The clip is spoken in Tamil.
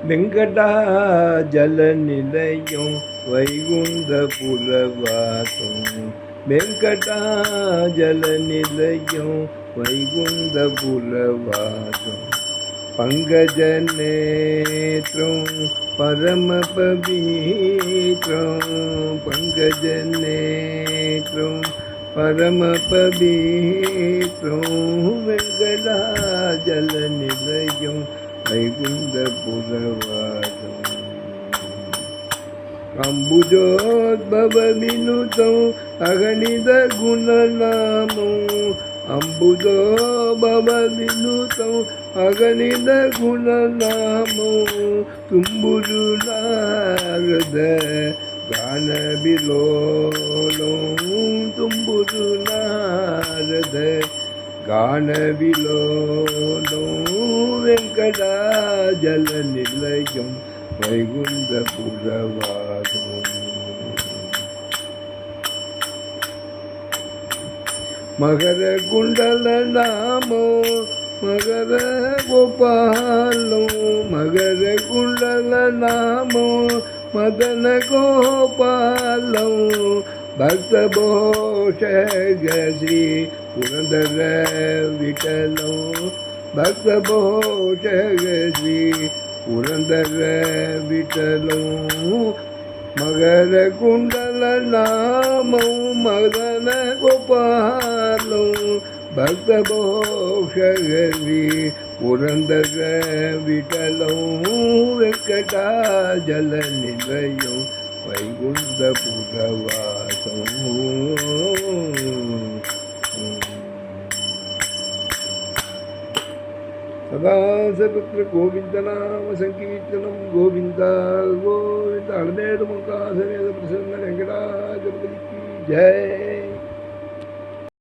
வெங்கடாஜல நிலையம் வைகுந்த புலவாசம். வெங்கடாஜல நிலையம் வைகுந்த புலவாசம். பங்கஜ நேத்ரம் பரம பவித்ரம். பங்கஜ நேத்ரம் பரம பவித்ரம். வெங்கடாஜல நிலையம் வைகுந்த புலவாசம். அம்புஜோத்பவ வினுதம் அகணித குணநாமம். அம்புஜோபவ வினுதம் அகணித குணநாமம். தும்புரு நாரத கான விலோலம். தும்புரு நாரத கான விலோலம். வெங்கடாஜல நிலையம் வைகுந்த புலவாசம். மகர குண்டல நாமோ மகர கோபாலம். மகர குண்டல நாமோ மதன கோபாலம். பக்த போஷக ஸ்ரீ புரந்தர விட்டலம். பக்த போஷக ஸ்ரீ புரந்தர விட்டலம். மகர குண்டல நாமம் மதன கோபாலம். பக்த போஷக ஸ்ரீ புரந்தர விட்டலம். வெங்கடாஜல நிலையம் வைகுந்த புலவாசம். சதா சர்வத்திர கோவிந்த நாம சங்கீர்த்தனம். கோவிந்தா கோவிந்த. அலமேடு முகாசமேத பிரசன்ன வெங்கடாஜலபதிக்கு ஜெய்.